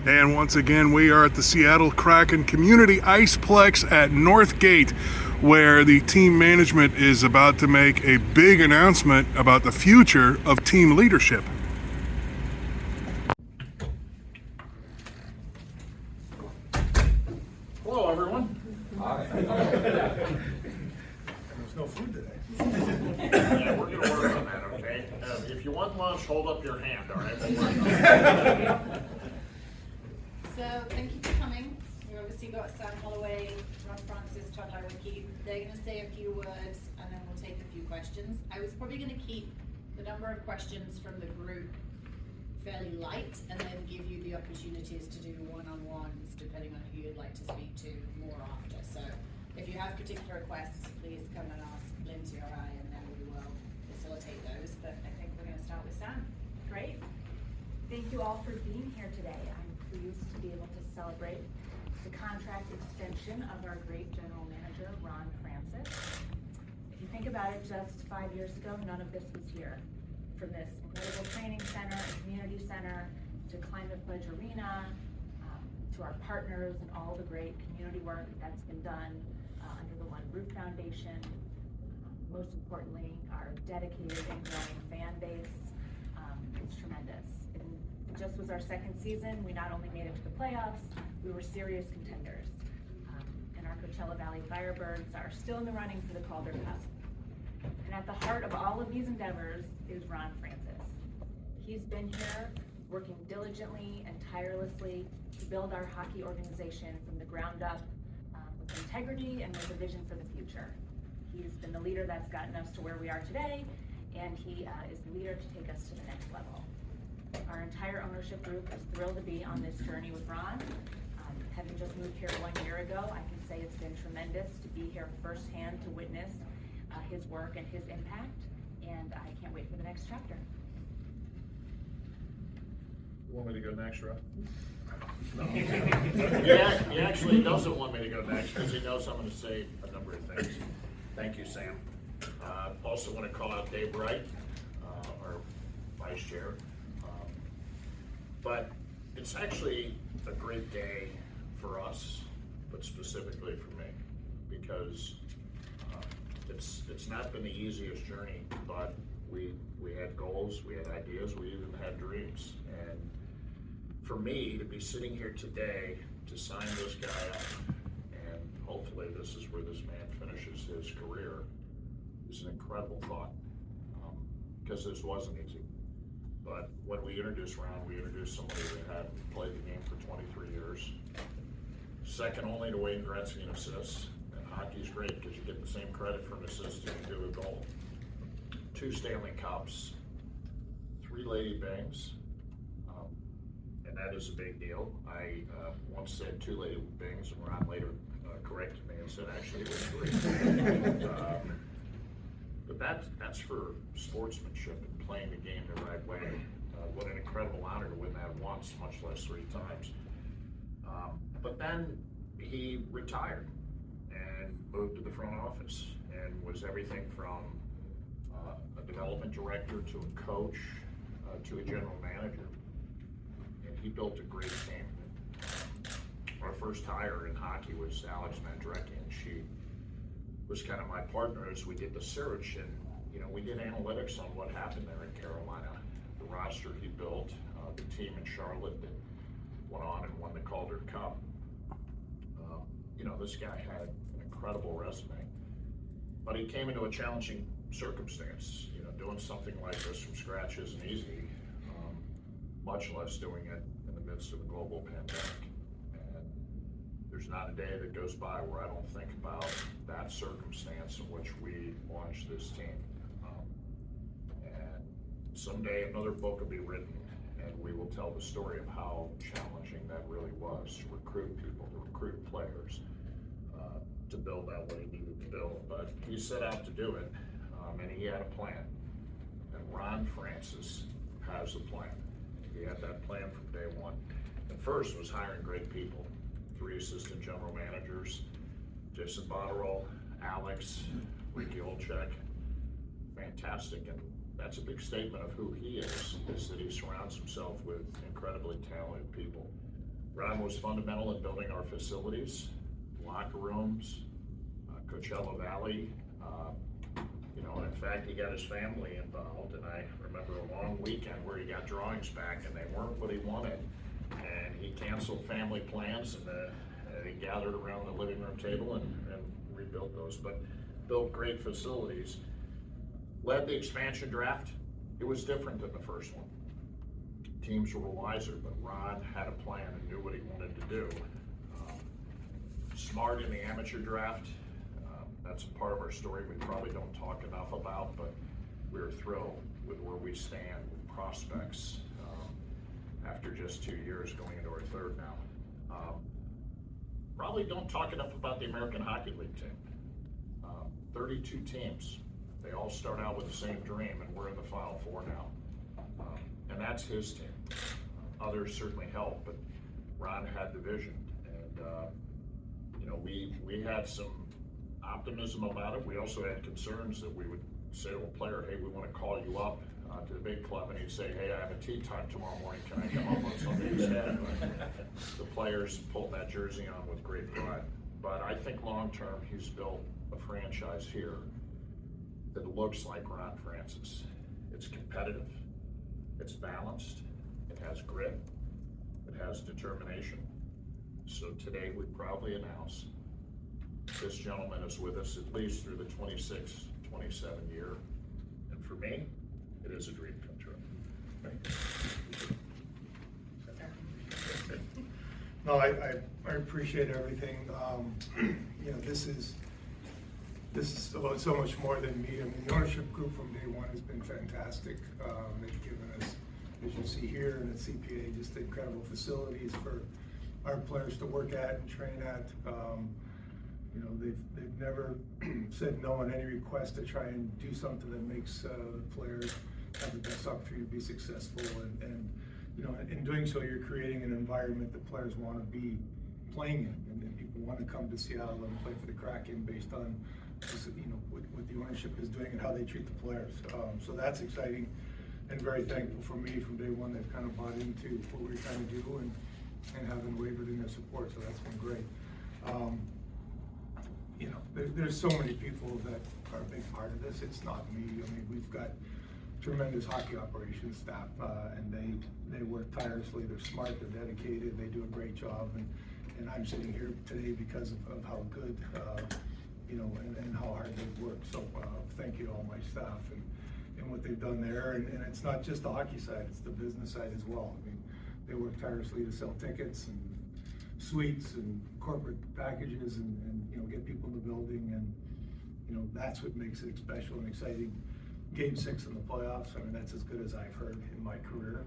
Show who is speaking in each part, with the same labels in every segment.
Speaker 1: And once again, we are at the Seattle Kraken Community Iceplex at Northgate, where the team management is about to make a big announcement about the future of team leadership.
Speaker 2: Hello, everyone.
Speaker 3: Hi.
Speaker 1: There's no food today.
Speaker 2: Yeah, we're gonna work on that, okay? If you want lunch, hold up your hand, all right? We'll work on it.
Speaker 4: So thank you for coming. We've obviously got Sam Holloway, Ron Francis, Todd Highwicky. They're going to say a few words and then we'll take a few questions. I was probably going to keep the number of questions from the group fairly light and then give you the opportunities to do one-on-ones depending on who you'd like to speak to more after. So if you have particular requests, please come and ask Lindsay or I and then we will facilitate those. But I think we're going to start with Sam.
Speaker 5: Great. Thank you all for being here today. I'm pleased to be able to celebrate the contract extension of our great general manager, Ron Francis. If you think about it, just 5 years ago, none of this was here. From this incredible training center and community center to Climate Pledge Arena, to our partners and all the great community work that's been done under the One Roof Foundation. Most importantly, our dedicated and growing fan base. It's tremendous. It just was our second season. We not only made it to the playoffs, we were serious contenders. And our Coachella Valley Firebirds are still in the running for the Calder Cup. And at the heart of all of these endeavors is Ron Francis. He's been here working diligently and tirelessly to build our hockey organization from the ground up with integrity and with a vision for the future. He's been the leader that's gotten us to where we are today, and he is the leader to take us to the next level. Our entire ownership group is thrilled to be on this journey with Ron. Having just moved here 1 year ago, I can say it's been tremendous to be here firsthand to witness his work and his impact, and I can't wait for the next chapter.
Speaker 2: You want me to go next, Rob? No. He actually doesn't want me to go next because he knows I'm going to say a number of things. Thank you, Sam. Also want to call out Dave Wright, our vice chair. But it's actually a great day for us, but specifically for me, because it's not been the easiest journey, but we had goals, we had ideas, we even had dreams. And for me to be sitting here today to sign this guy up, and hopefully this is where this man finishes his career, is an incredible thought, because this wasn't easy. But when we introduced Ron, we introduced somebody that had played the game for 23 years, second only to Wayne Gretzky in assists. And hockey's great because you get the same credit for an assist as you do a goal. 2 Stanley Cups, 3 Lady Bings, and that is a big deal. I once said 2 Lady Bings, and Ron later corrected me and said actually it was 3. But that's for sportsmanship and playing the game the right way. What an incredible honor to win that once, much less 3 times. But then he retired and moved to the front office and was everything from a development director to a coach to a general manager. And he built a great team. Our first hire in hockey was Alex Mandrecki, and she was kind of my partner as we did the search, and we did analytics on what happened there in Carolina, the roster he built, the team in Charlotte that went on and won the Calder Cup. This guy had an incredible resume, but he came into a challenging circumstance. Doing something like this from scratch isn't easy, much less doing it in the midst of a global pandemic. And there's not a day that goes by where I don't think about that circumstance in which we launched this team. And someday another book will be written, and we will tell the story of how challenging that really was to recruit people, to recruit players, to build that way he needed to build. But he set out to do it, and he had a plan. And Ron Francis has a plan. He had that plan from day one. And first was hiring great people, 3 assistant general managers, Jason Botterill, Alex, Ricky Olchek, fantastic. And that's a big statement of who he is that he surrounds himself with incredibly talented people. Ron was fundamental in building our facilities, locker rooms, Coachella Valley. You know, in fact, he got his family involved, and I remember a long weekend where he got drawings back and they weren't what he wanted. And he canceled family plans and he gathered around the living room table and rebuilt those, but built great facilities. Led the expansion draft. It was different than the first one. Teams were wiser, but Ron had a plan and knew what he wanted to do. Smart in the amateur draft. That's a part of our story we probably don't talk enough about, but we're thrilled with where we stand with prospects after just 2 years going into our third now. Probably don't talk enough about the American Hockey League team. 32 teams. They all start out with the same dream, and we're in the Final Four now. And that's his team. Others certainly helped, but Ron had the vision. And, you know, we had some optimism about it. We also had concerns that we would say to a player, hey, we want to call you up to the big club, and he'd say, hey, I have a tea time tomorrow morning, can I come up on something instead? The players pulled that jersey on with great pride. But I think long-term, he's built a franchise here that looks like Ron Francis. It's competitive, it's balanced, it has grit, it has determination. So today we proudly announce this gentleman is with us at least through the 26, 27 year. And for me, it is a dream come true.
Speaker 3: No, I appreciate everything. You know, this is about so much more than me. I mean, the ownership group from day one has been fantastic. They've given us, as you see here, and at CPA, just incredible facilities for our players to work at and train at. You know, they've never said no on any request to try and do something that makes the players have the best opportunity to be successful. And you know, in doing so, you're creating an environment that players want to be playing in, and people want to come to Seattle and play for the Kraken based on, you know, what the ownership is doing and how they treat the players. So that's exciting, and very thankful for me from day one. They've kind of bought into what we're trying to do and haven't wavered in their support. So that's been great. You know, there's so many people that are a big part of this. It's not me. I mean, we've got tremendous hockey operations staff, and they work tirelessly. They're smart, they're dedicated, they do a great job, and I'm sitting here today because of how good, you know, and how hard they've worked. So thank you to all my staff and what they've done there. And it's not just the hockey side, it's the business side as well. I mean, they work tirelessly to sell tickets and suites and corporate packages and you know, get people in the building, and you know, that's what makes it special and exciting. Game 6 in the playoffs, I mean, that's as good as I've heard in my career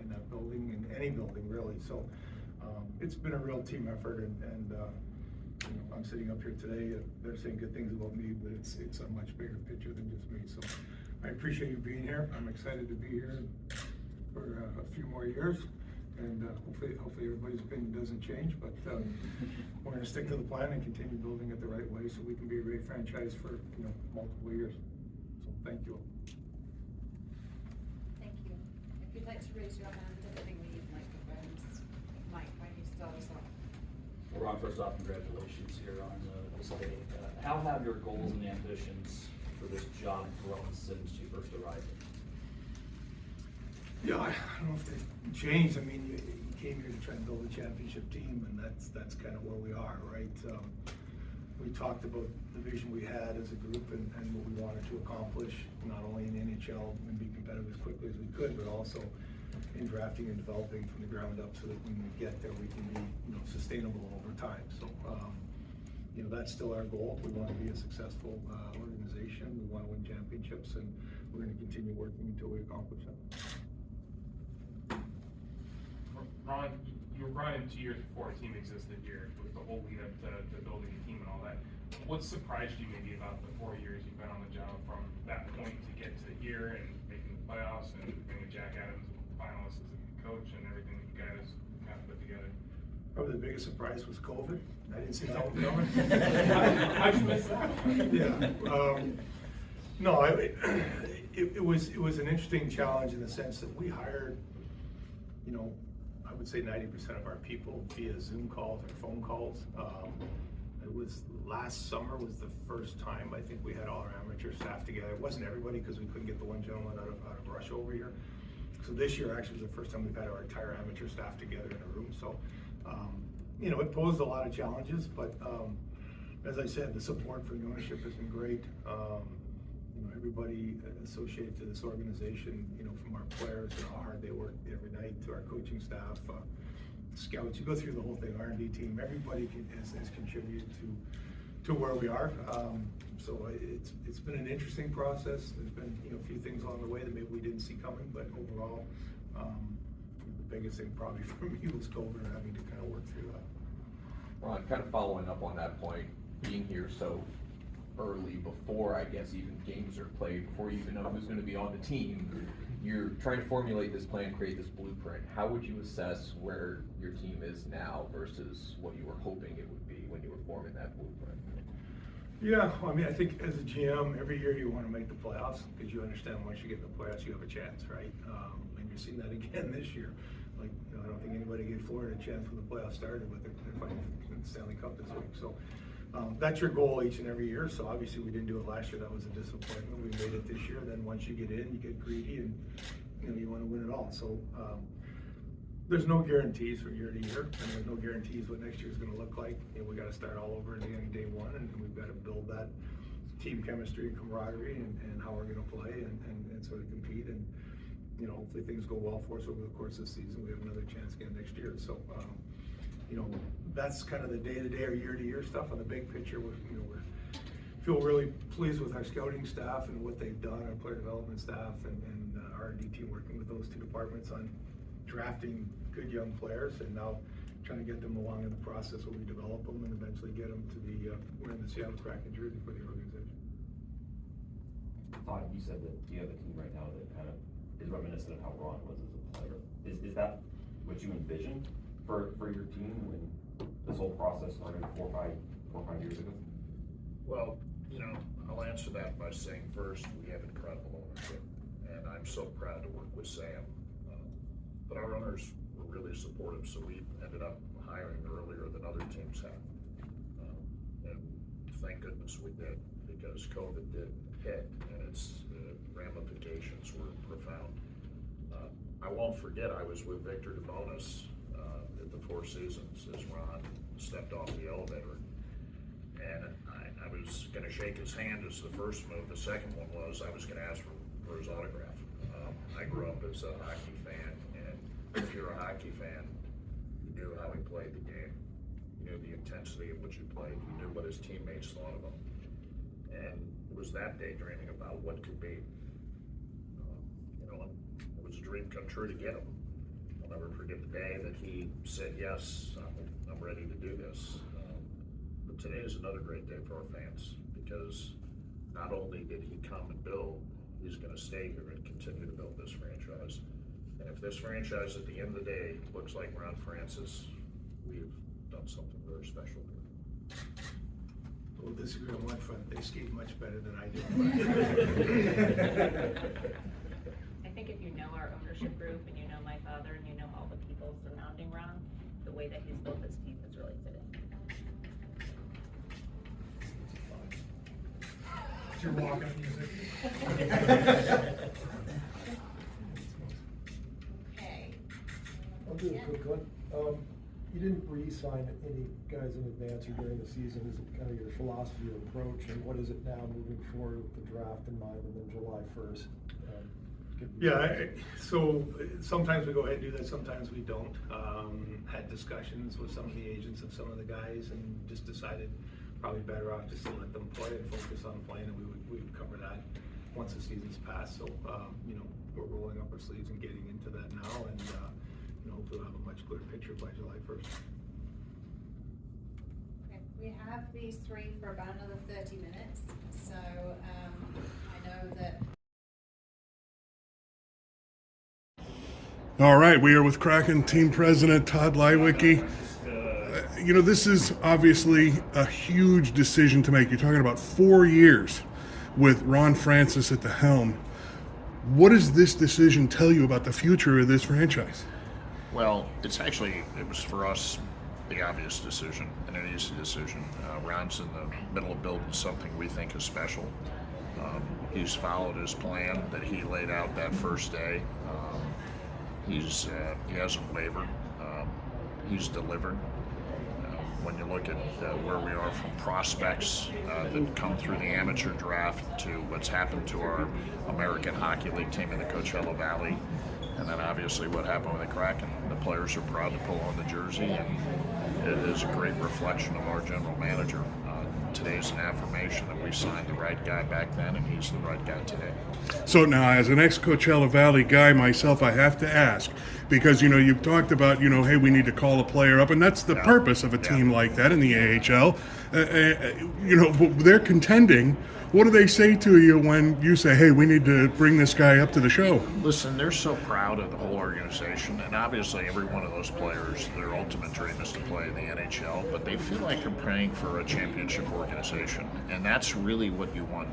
Speaker 3: in that building, in any building really. So it's been a real team effort, and you know, I'm sitting up here today, they're saying good things about me, but it's a much bigger picture than just me. So I appreciate you being here. I'm excited to be here for a few more years, and hopefully everybody's opinion doesn't change, but we're going to stick to the plan and continue building it the right way so we can be a great franchise for, you know, multiple years. So thank you.
Speaker 4: Thank you. If you'd like to raise your hand, I think we need microphones. Mike, why don't you start us off?
Speaker 6: Well, Ron, first off, congratulations here on this day. How have your goals and ambitions for this job grown since you first arrived?
Speaker 3: Yeah, I don't know if they've changed. I mean, you came here to try and build a championship team, and that's kind of where we are, right? We talked about the vision we had as a group and what we wanted to accomplish, not only in the NHL and be competitive as quickly as we could, but also in drafting and developing from the ground up so that when we get there, we can be, you know, sustainable over time. So, you know, that's still our goal. We want to be a successful organization. We want to win championships, and we're going to continue working until we accomplish that.
Speaker 7: Ron, you were brought in 2 years before a team existed here, with the whole lead up to building a team and all that. What surprised you maybe about the 4 years you've been on the job from that point to get to here and making the playoffs and bringing Jack Adams finalist as a coach and everything that you guys kind of put together?
Speaker 3: Probably the biggest surprise was COVID. I didn't see that one coming.
Speaker 7: How'd you miss that?
Speaker 3: Yeah. No, it was an interesting challenge in the sense that we hired, you know, I I would say 90% of our people via Zoom calls or phone calls. It was last summer was the first time I think we had all our amateur staff together. It wasn't everybody because we couldn't get the one gentleman out of Rush over here. So this year actually was the first time we've had our entire amateur staff together in a room. So, you know, it posed a lot of challenges, but as I said, the support from the ownership has been great. You know, everybody associated to this organization, you know, from our players and how hard they work every night to our coaching staff, scouts, you go through the whole thing, R&D team, everybody has contributed to where we are. So it's been an interesting process. There's been, you know, a few things along the way that maybe we didn't see coming, but overall, the biggest thing probably for me was COVID and having to kind of work through that.
Speaker 8: Ron, kind of following up on that point, being here so early before, I guess, even games are played, before you even know who's going to be on the team, you're trying to formulate this plan, create this blueprint. How would you assess where your team is now versus what you were hoping it would be when you were forming that blueprint?
Speaker 3: Yeah, well, I mean, I think as a GM, every year you want to make the playoffs because you understand once you get in the playoffs, you have a chance, right? And you're seeing that again this year. Like, you know, I don't think anybody gave Florida a chance when the playoffs started, but they're fighting for the Stanley Cup this week. So that's your goal each and every year. So obviously we didn't do it last year. That was a disappointment. We made it this year. Then once you get in, you get greedy and, you know, you want to win it all. So there's no guarantees from year to year, and there's no guarantees what next year is going to look like. You know, we got to start all over again day one, and we've got to build that team chemistry and camaraderie and how we're going to play and sort of compete. And, you know, hopefully things go well for us over the course of the season. We have another chance again next year. So, you know, that's kind of the day-to-day or year-to-year stuff. On the big picture, we feel really pleased with our scouting staff and what they've done, our player development staff and R&D team working with those two departments on drafting good young players and now trying to get them along in the process where we develop them and eventually get them to be wearing the Seattle Kraken jersey for the organization.
Speaker 9: Todd, you said that you have a team right now that kind of is reminiscent of how Ron was as a player. Is that what you envisioned for your team when this whole process started four or five years ago?
Speaker 2: Well, you know, I'll answer that by saying first, we have incredible ownership, and I'm so proud to work with Sam. But our owners were really supportive, so we ended up hiring earlier than other teams have. And thank goodness we did, because COVID did hit, and its ramifications were profound. I won't forget, I was with Victor DeBonis at the Four Seasons as Ron stepped off the elevator. And I was going to shake his hand as the first move. The second one was I was going to ask for his autograph. I grew up as a hockey fan, and if you're a hockey fan, you knew how he played the game. You knew the intensity of which he played. You knew what his teammates thought of him. And it was that day dreaming about what could be. You know, it was a dream come true to get him. I'll never forget the day that he said, yes, I'm ready to do this. But today is another great day for our fans because not only did he come and build, he's going to stay here and continue to build this franchise. And if this franchise at the end of the day looks like Ron Francis, we've done something very special here.
Speaker 3: We'll disagree on one front. They skate much better than I did.
Speaker 5: I think if you know our ownership group and you know my father and you know all the people surrounding Ron, the way that he's built his team is really fitting.
Speaker 3: You're walking music.
Speaker 4: Okay.
Speaker 10: I'll do a quick one. You didn't re-sign any guys in advance or during the season. Is it kind of your philosophy or approach, and what is it now moving forward with the draft in mind and then July 1st?
Speaker 3: Yeah, so sometimes we go ahead and do that, sometimes we don't. Had discussions with some of the agents of some of the guys and just decided probably better off just to let them play and focus on playing, and we would cover that once the season's passed. So, you know, we're rolling up our sleeves and getting into that now, and you know, hopefully we'll have a much clearer picture by July 1st.
Speaker 4: Okay, we have these three for about another 30 minutes, so I know that.
Speaker 1: All right, we are with Kraken team president Todd Leiweke. You know, this is obviously a huge decision to make. You're talking about 4 years with Ron Francis at the helm. What does this decision tell you about the future of this franchise?
Speaker 2: Well, it was for us the obvious decision and an easy decision. Ron's in the middle of building something we think is special. He's followed his plan that he laid out that first day. He hasn't wavered. He's delivered. When you look at where we are from prospects that come through the amateur draft to what's happened to our American Hockey League team in the Coachella Valley, and then obviously what happened with the Kraken, the players are proud to pull on the jersey, and it is a great reflection of our general manager. Today's an affirmation that we signed the right guy back then, and he's the right guy today.
Speaker 1: So now, as an ex-Coachella Valley guy myself, I have to ask, because, you've talked about, hey, we need to call a player up, and that's the purpose of a team like that in the AHL. They're contending. What do they say to you when you say, hey, we need to bring this guy up to the show?
Speaker 2: Listen, they're so proud of the whole organization, and obviously every one of those players, their ultimate dream is to play in the NHL, but they feel like they're playing for a championship organization, and that's really what you want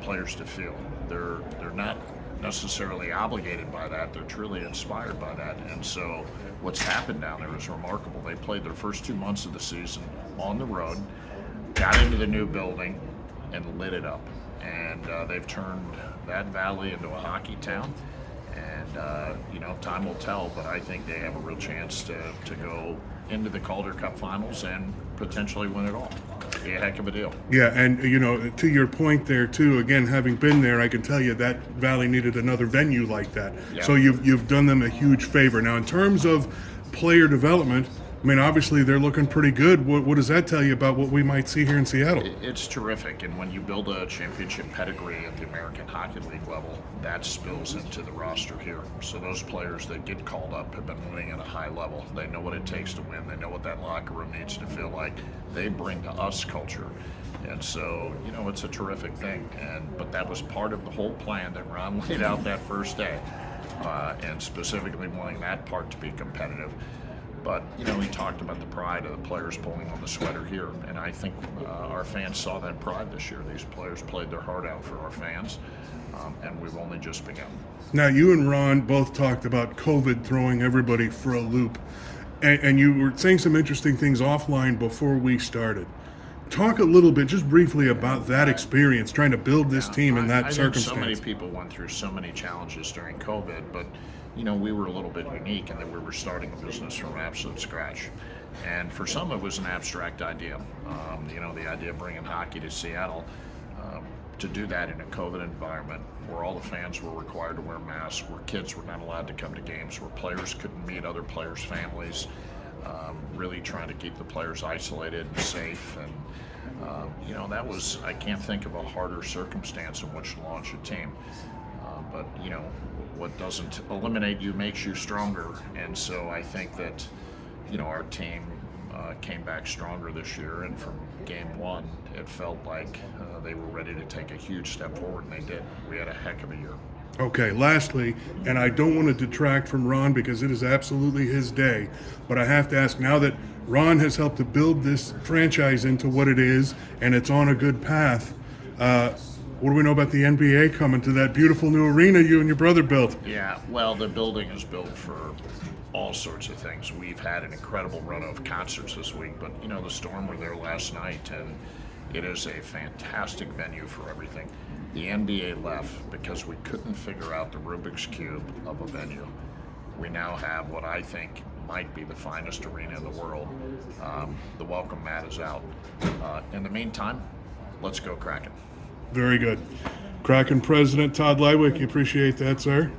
Speaker 2: players to feel. They're not necessarily obligated by that, they're truly inspired by that, and so what's happened down there is remarkable. They played their first 2 months of the season on the road, got into the new building, and lit it up. And they've turned that valley into a hockey town. And, time will tell, but I think they have a real chance to go into the Calder Cup finals and potentially win it all. It'd be a heck of a deal.
Speaker 1: Yeah, and, to your point there, too, again, having been there, I can tell you that Valley needed another venue like that.
Speaker 2: Yeah.
Speaker 1: So you've done them a huge favor. Now, in terms of player development, I mean, obviously they're looking pretty good. What does that tell you about what we might see here in Seattle?
Speaker 2: It's terrific, and when you build a championship pedigree at the American Hockey League level, that spills into the roster here. So those players that get called up have been winning at a high level. They know what it takes to win. They know what that locker room needs to feel like. They bring to us culture. And so, it's a terrific thing. But that was part of the whole plan that Ron laid out that first day, and specifically wanting that part to be competitive. But, he talked about the pride of the players pulling on the sweater here, and I think our fans saw that pride this year. These players played their heart out for our fans, and we've only just begun.
Speaker 1: Now, you and Ron both talked about COVID throwing everybody for a loop, and you were saying some interesting things offline before we started. Talk a little bit, just briefly, about that experience, trying to build this team in that
Speaker 2: I
Speaker 1: circumstance.
Speaker 2: think so many people went through so many challenges during COVID, but we were a little bit unique in that we were starting a business from absolute scratch. And for some, it was an abstract idea. The idea of bringing hockey to Seattle, to do that in a COVID environment where all the fans were required to wear masks, where kids were not allowed to come to games, where players couldn't meet other players' families, really trying to keep the players isolated and safe. And, that was, I can't think of a harder circumstance in which to launch a team. But what doesn't eliminate you makes you stronger, and so I think that our team came back stronger this year, and from game one it felt like they were ready to take a huge step forward, and they did. We had a heck of a year.
Speaker 1: Okay, lastly, and I don't want to detract from Ron because it is absolutely his day, but I have to ask, now that Ron has helped to build this franchise into what it is and it's on a good path, what do we know about the NBA coming to that beautiful new arena you and your brother built?
Speaker 2: Yeah, well, the building is built for all sorts of things. We've had an incredible run of concerts this week, but the Storm were there last night, and it is a fantastic venue for everything. The NBA left because we couldn't figure out the Rubik's Cube of a venue. We now have what I think might be the finest arena in the world. The welcome mat is out. In the meantime, let's go Kraken.
Speaker 1: Very good. Kraken President Todd Leiwick, you appreciate that, sir?